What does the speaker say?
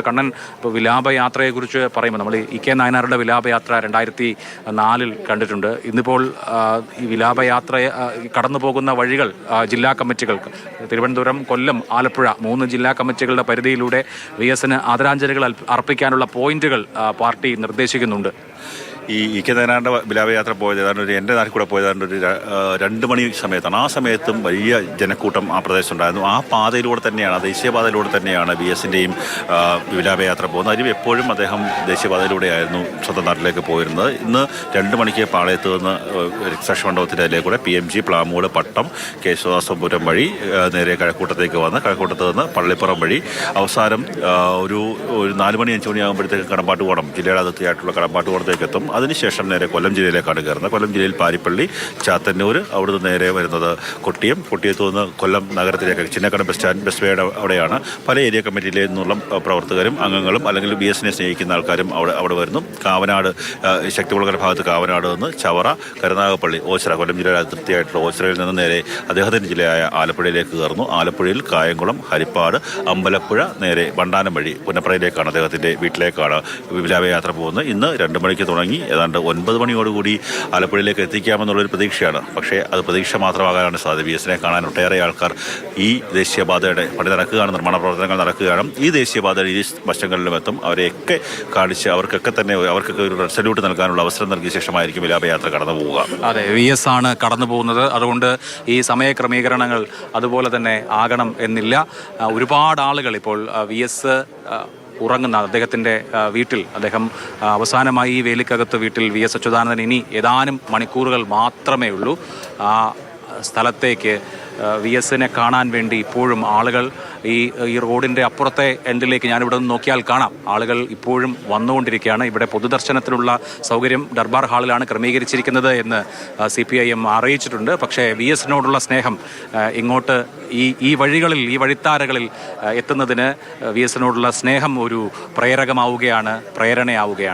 കണ്ണൻ ഇപ്പോൾ വിലാപയാത്രയെക്കുറിച്ച് പറയുമ്പോൾ നമ്മൾ ഇ.കെ. നായനാരുടെ വിലാപയാത്ര 2004 കണ്ടിട്ടുണ്ട്. ഇന്നിപ്പോൾ ഈ വിലാപയാത്ര കടന്നു പോകുന്ന വഴികൾ ജില്ലാ കമ്മിറ്റികൾ തിരുവനന്തപുരം, കൊല്ലം, ആലപ്പുഴ 3 ജില്ലാ കമ്മിറ്റികളുടെ പരിധിയിലൂടെ VS-ന് ആദരാഞ്ജലികൾ അർപ്പിക്കാനുള്ള പോയിന്റുകൾ പാർട്ടി നിർദ്ദേശിക്കുന്നുണ്ട്. ഈ ഇ.കെ. നായനാരുടെ വിലാപയാത്ര പോയത് ഏതാണ്ട് എൻ്റെ നാട്ടിൽ കൂടെ പോയത് ഏതാണ്ട് ഒരു 2 മണി സമയത്താണ്. ആ സമയത്തും വലിയ ജനക്കൂട്ടം ആ പ്രദേശത്തുണ്ടായിരുന്നു. ആ പാതയിലൂടെ തന്നെയാണ്, ദേശീയപാതയിലൂടെ തന്നെയാണ് VS-ൻ്റെയും വിലാപയാത്ര പോകുന്നത്. അതിൽ എപ്പോഴും അദ്ദേഹം ദേശീയപാതയിലൂടെയായിരുന്നു സ്വന്തം നാട്ടിലേക്ക് പോയിരുന്നത്. ഇന്ന് 2 മണിക്ക് പാളയത്ത് നിന്ന് രക്തസാക്ഷി മണ്ഡപത്തിൻ്റെ അതിലേക്ക് കൂടെ PMG, പ്ലാമൂട്, പട്ടം, കേശവദാസപുരം വഴി നേരെ കഴക്കൂട്ടത്തേക്ക് വന്ന് കഴക്കൂട്ടത്ത് നിന്ന് പള്ളിപ്പുറം വഴി അവസാനം ഒരു 4 മണി 5 മണിയാകുമ്പോഴത്തേക്ക് കടമ്പാട്ടുകോണം, ജില്ലയുടെ അതിർത്തിയായിട്ടുള്ള കടമ്പാട്ടുകോണത്തേക്ക് എത്തും. അതിനുശേഷം നേരെ കൊല്ലം ജില്ലയിലേക്കാണ് കയറുന്നത്. കൊല്ലം ജില്ലയിൽ പാരിപ്പള്ളി, ചാത്തന്നൂർ, അവിടുന്ന് നേരെ വരുന്നത് കൊട്ടിയത്ത് നിന്ന് കൊല്ലം നഗരത്തിലേക്ക് ചിന്നക്കട ബസ് വേയുടെ അവിടെയാണ്. പല ഏരിയ കമ്മിറ്റിയിലെ നിന്നുള്ള പ്രവർത്തകരും അംഗങ്ങളും അല്ലെങ്കിൽ VS-നെ സ്നേഹിക്കുന്ന ആൾക്കാരും അവിടെ വരുന്നു. കാവനാട്, ശക്തികുളങ്ങര ഭാഗത്ത് കാവനാട് നിന്ന് ചവറ, കരുനാഗപ്പള്ളി, ഓച്ചിറ, കൊല്ലം ജില്ലയുടെ അതിർത്തിയായിട്ടുള്ള ഓച്ചിറയിൽ നിന്ന് നേരെ അദ്ദേഹത്തിൻ്റെ ജില്ലയായ ആലപ്പുഴയിലേക്ക് കയറുന്നു. ആലപ്പുഴയിൽ കായംകുളം, ഹരിപ്പാട്, അമ്പലപ്പുഴ, നേരെ വണ്ടാനം വഴി പുന്നപ്രയിലേക്കാണ്, അദ്ദേഹത്തിൻ്റെ വീട്ടിലേക്കാണ് വിലാപയാത്ര പോകുന്നത്. ഇന്ന് 2 മണിക്ക് തുടങ്ങി ഏതാണ്ട് 9 മണിയോടുകൂടി ആലപ്പുഴയിലേക്ക് എത്തിക്കാമെന്നുള്ളൊരു പ്രതീക്ഷയാണ്. പക്ഷേ അത് പ്രതീക്ഷ മാത്രമാകാനാണ് സാധ്യത. VS-നെ കാണാൻ ഒട്ടേറെ ആൾക്കാർ ഈ ദേശീയപാതയുടെ പണി നടക്കുകയാണ്, നിർമ്മാണ പ്രവർത്തനങ്ങൾ നടക്കുകയാണ്. ഈ ദേശീയപാതയുടെ ഈ വശങ്ങളിലും എത്തും. അവരെയൊക്കെ കാണിച്ച് അവർക്കൊക്കെ ഒരു സല്യൂട്ട് നൽകാനുള്ള അവസരം നൽകിയ ശേഷമായിരിക്കും വിലാപയാത്ര കടന്നു പോവുക. അതെ, VS ആണ് കടന്നു പോകുന്നത്. അതുകൊണ്ട് ഈ സമയക്രമീകരണങ്ങൾ അതുപോലെ തന്നെ ആകണം എന്നില്ല. ഒരുപാട് ആളുകൾ ഇപ്പോൾ VS ഉറങ്ങുന്ന അദ്ദേഹത്തിൻ്റെ വീട്ടിൽ, അദ്ദേഹം അവസാനമായി ഈ വേലിക്കകത്ത് വീട്ടിൽ VS അച്യുതാനന്ദൻ ഇനി ഏതാനും മണിക്കൂറുകൾ മാത്രമേ ഉള്ളൂ. ആ സ്ഥലത്തേക്ക് VS-നെ കാണാൻ വേണ്ടി ഇപ്പോഴും ആളുകൾ ഈ റോഡിൻ്റെ അപ്പുറത്തെ എൻഡിലേക്ക് ഞാനിവിടെ നിന്ന് നോക്കിയാൽ കാണാം, ആളുകൾ ഇപ്പോഴും വന്നുകൊണ്ടിരിക്കുകയാണ്. ഇവിടെ പൊതുദർശനത്തിനുള്ള സൗകര്യം ദർബാർ ഹാളിലാണ് ക്രമീകരിച്ചിരിക്കുന്നത് എന്ന് CPIM അറിയിച്ചിട്ടുണ്ട്. പക്ഷേ VS-നോടുള്ള സ്നേഹം ഇങ്ങോട്ട് ഈ വഴികളിൽ, ഈ വഴിത്താരകളിൽ എത്തുന്നതിന് VS-നോടുള്ള സ്നേഹം ഒരു പ്രേരണയാവുകയാണ്.